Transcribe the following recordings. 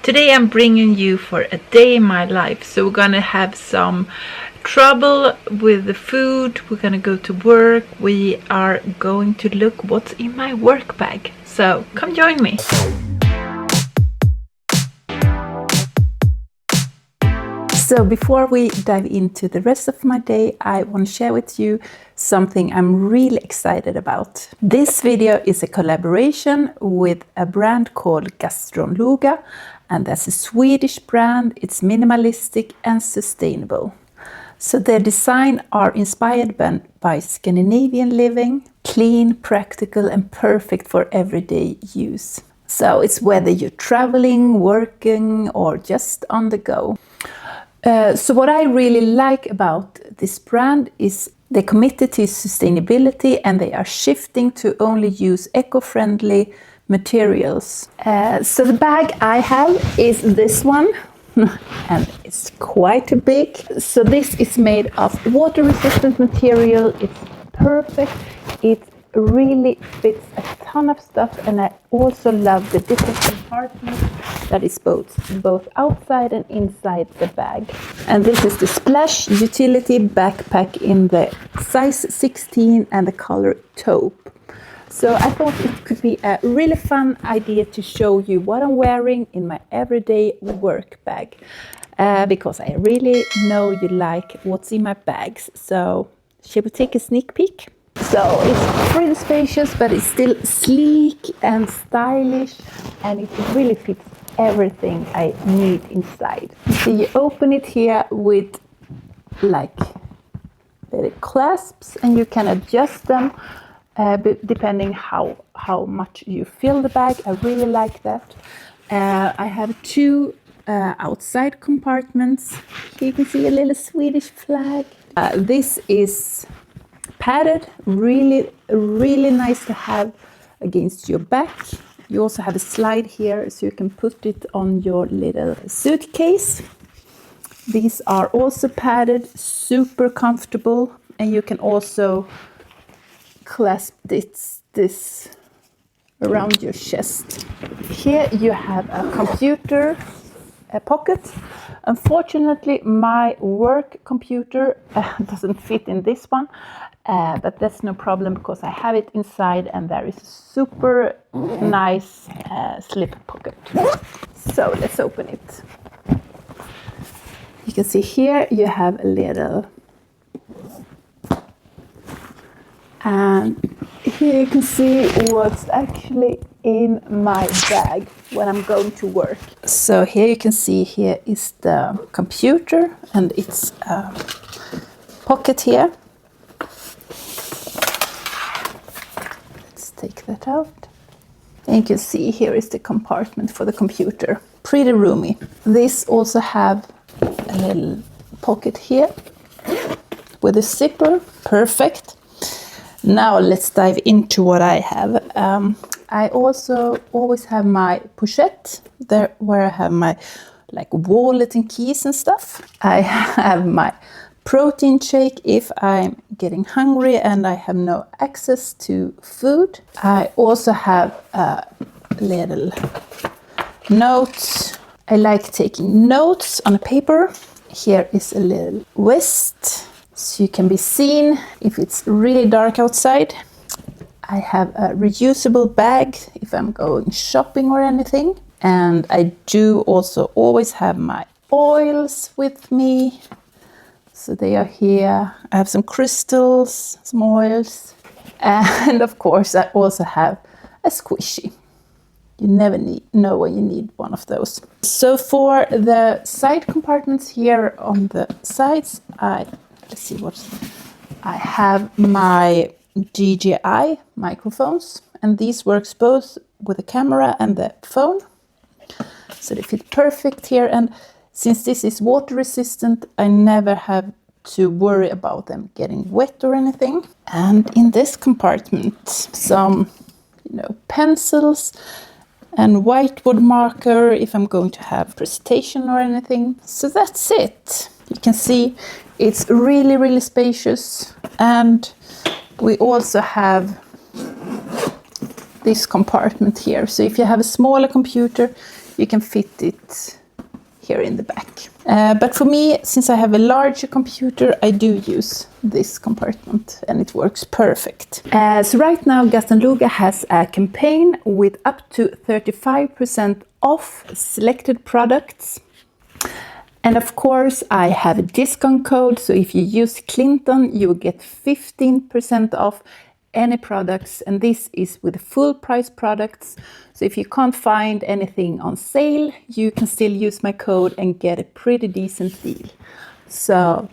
Today I'm bringing you for a day in my life. So we're gonna have some trouble with the food. We're gonna go to work. We are going to look what's in my work bag. So come join me. So before we dive into the rest of my day, I want to share with you something I'm really excited about. This video is a collaboration with a brand called Gaston Luga, and that's a Swedish brand. It's minimalistic and sustainable. So their design are inspired by Scandinavian living, clean, practical and perfect for everyday use. So it's whether you're traveling, working or just on the go. So what I really like about this brand is they're committed to sustainability and they are shifting to only use eco-friendly materials. So the bag I have is this one and it's quite big. So this is made of water-resistant material. It's perfect. It really fits a ton of stuff, and I also love the different compartments that is both outside and inside the bag. And this is the Spläsh utility backpack in the size 16 and the color taupe. So I thought it could be a really fun idea to show you what I'm wearing in my everyday work bag, because I really know you like what's in my bags. So shall we take a sneak peek? So it's pretty spacious, but it's still sleek and stylish, and it really fits everything I need inside. So you open it here with like little clasps, and you can adjust them depending how much you fill the bag. I really like that. I have two outside compartments. Here you can see a little Swedish flag. This is padded, really nice to have against your back. You also have a slide here so you can put it on your little suitcase. These are also padded, super comfortable, and you can also clasp this around your chest. Here you have a computer pocket. Unfortunately, my work computer doesn't fit in this one. But that's no problem because I have it inside and there is a super nice slip pocket. So let's open it. You can see here you have a little, and here you can see what's actually in my bag when I'm going to work. So here you can see here is the computer and it's a pocket here. Take that out. And you can see here is the compartment for the computer. Pretty roomy. This also have a little pocket here with a zipper. Perfect. Now let's dive into what I have. I also always have my pochette there where I have my like wallet and keys and stuff. I have my protein shake if I'm getting hungry and I have no access to food. I also have little notes. I like taking notes on a paper. Here is a little vest so you can be seen if it's really dark outside. I have a reusable bag if I'm going shopping or anything. And I do also always have my oils with me. So they are here. I have some crystals, some oils, and of course I also have a squishy. You never know when you need one of those. So for the side compartments here on the sides, I have my DJI microphones, and these works both with the camera and the phone. So they fit perfect here, and since this is water resistant, I never have to worry about them getting wet or anything. And in this compartment, some, pencils and whiteboard marker if I'm going to have presentation or anything. So that's it. You can see it's really spacious, and we also have this compartment here. So if you have a smaller computer, you can fit it here in the back. But for me, since I have a larger computer, I do use this compartment and it works perfect. So right now Gaston Luga has a campaign with up to 35% off selected products. And of course I have a discount code, so if you use Klinton you will get 15% off any products, and this is with full price products. So if you can't find anything on sale, you can still use my code and get a pretty decent deal. So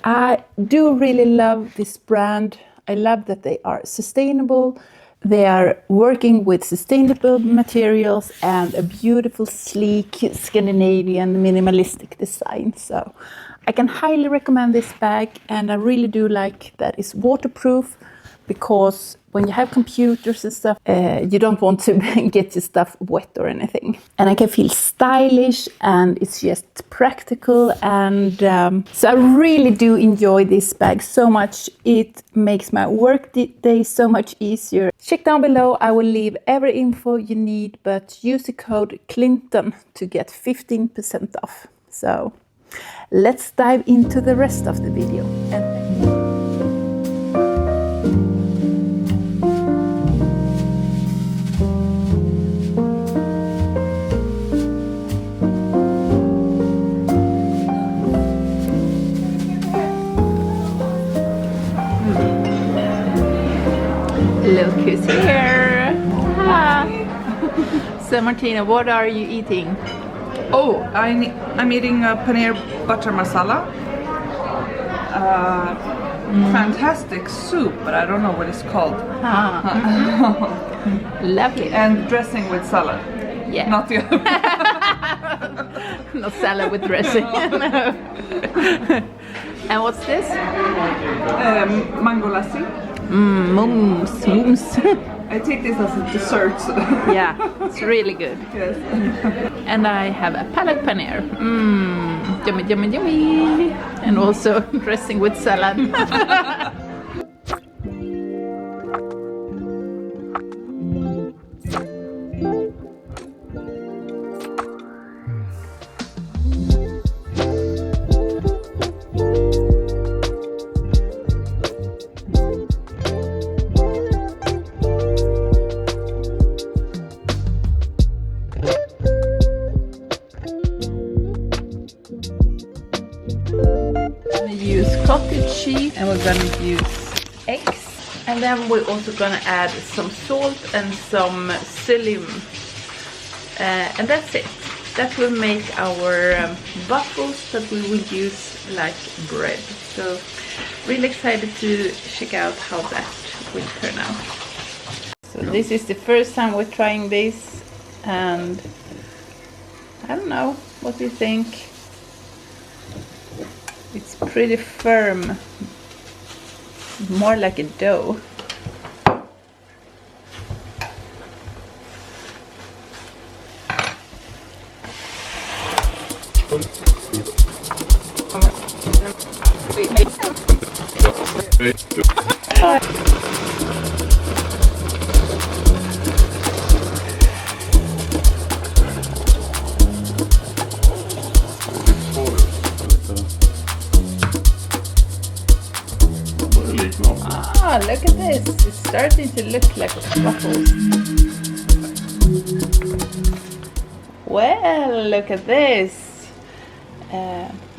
I do really love this brand. I love that they are sustainable. They are working with sustainable materials and a beautiful, sleek, Scandinavian, minimalistic design. So I can highly recommend this bag, and I really do like that it's waterproof, because when you have computers and stuff, you don't want to get your stuff wet or anything. And I can feel stylish, and it's just practical. And so I really do enjoy this bag so much. It makes my work day so much easier. Check down below, I will leave every info you need, but use the code Klinton to get 15% off. So let's dive into the rest of the video. Look who's here! Ah. So Martina, what are you eating? Oh, I'm eating a paneer butter masala. Fantastic soup, but I don't know what it's called. Lovely. And dressing with salad. Yeah. Not the other. Not salad with dressing. No. And what's this? Mango lassi. Mums. I take this as a dessert. Yeah, it's really good. Yes. And I have a palak paneer. Yummy, yummy, yummy. And also dressing with salad. Use cottage cheese, and we're gonna use eggs, and then we're also gonna add some salt and some psyllium, and that's it. That will make our waffles that we will use like bread. So really excited to check out how that will turn out. So this is the first time we're trying this, and I don't know, what do you think? It's pretty firm, more like a dough. Ah, look at this. It's starting to look like waffles. Well, look at this.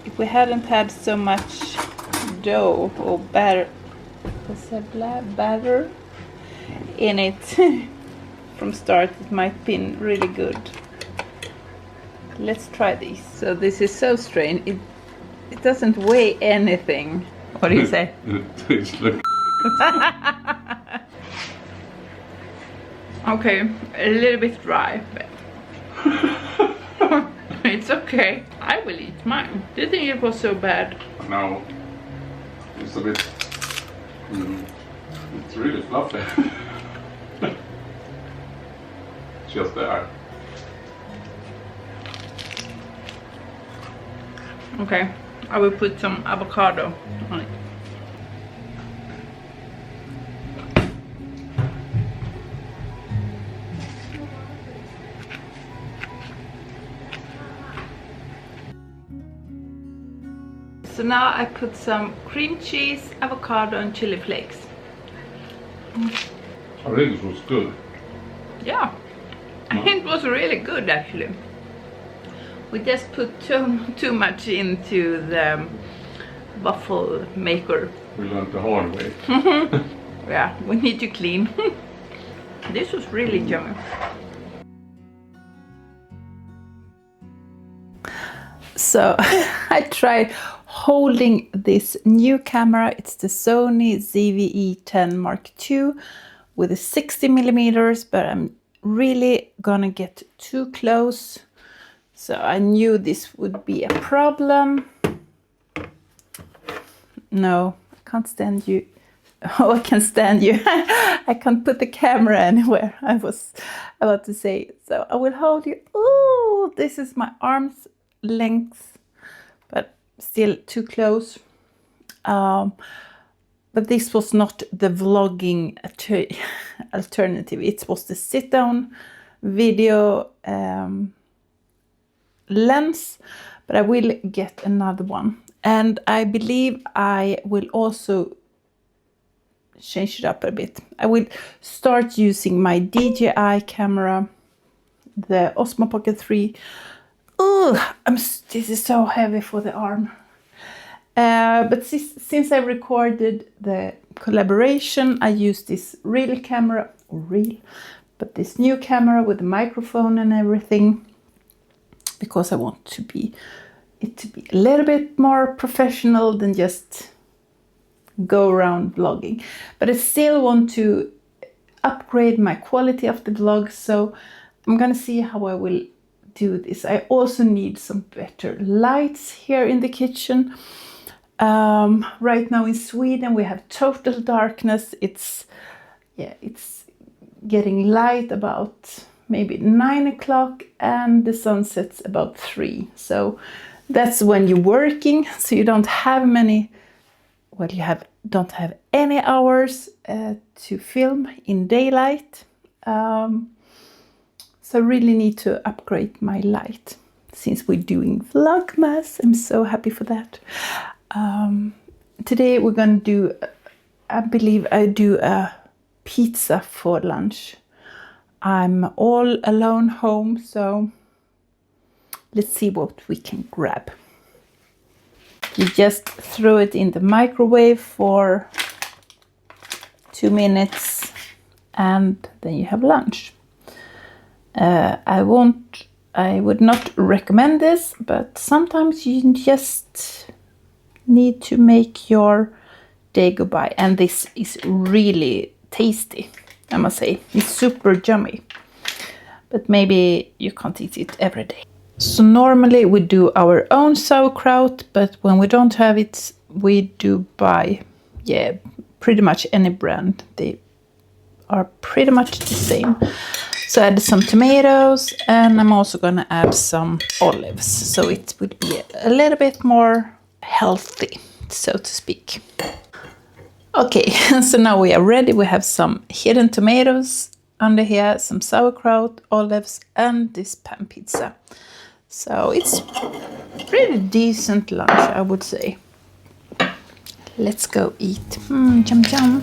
If we hadn't had so much dough or batter in it from start, it might be really good. Let's try this. So this is so strange. It doesn't weigh anything. What do you say? Okay, a little bit dry, but it's okay. I will eat mine. Do you think it was so bad? No, it's a bit. It's really fluffy. Just there. Okay, I will put some avocado on it. So now I put some cream cheese, avocado and chili flakes. I think this was good. Yeah, I think it was really good actually. We just put too much into the waffle maker. We learned the hard way. Yeah, we need to clean. This was really yummy. So I tried holding this new camera. It's the Sony ZV-E10 Mark II with a 60mm, but I'm really gonna get too close. So I knew this would be a problem. No, I can't stand you. Oh, I can stand you. I can't put the camera anywhere. I was about to say. So I will hold you. Oh, this is my arm's length, but still too close. But this was not the vlogging alternative. It was the sit-down video lens, but I will get another one. And I believe I will also change it up a bit. I will start using my DJI camera, the Osmo Pocket 3. Oh, this is so heavy for the arm. But since I recorded the collaboration, I used this this new camera with the microphone and everything, because I want it to be a little bit more professional than just go around vlogging. But I still want to upgrade my quality of the vlog, so I'm gonna see how I will do this. I also need some better lights here in the kitchen. Right now in Sweden we have total darkness. It's getting light about maybe 9 o'clock and the sun sets about 3. So that's when you're working, so you don't have don't have any hours to film in daylight. So I really need to upgrade my light since we're doing Vlogmas. I'm so happy for that. Today we're gonna do, I believe I do a pizza for lunch. I'm all alone home, so let's see what we can grab. You just throw it in the microwave for 2 minutes and then you have lunch. I would not recommend this, but sometimes you just need to make your day go by. And this is really tasty, I must say. It's super yummy, but maybe you can't eat it every day. So normally we do our own sauerkraut, but when we don't have it, we do buy, pretty much any brand. They are pretty much the same. So I added some tomatoes, and I'm also gonna add some olives, so it would be a little bit more healthy, so to speak. Okay, so now we are ready. We have some hidden tomatoes under here, some sauerkraut, olives, and this pan pizza. So it's pretty decent lunch, I would say. Let's go eat. Yum yum.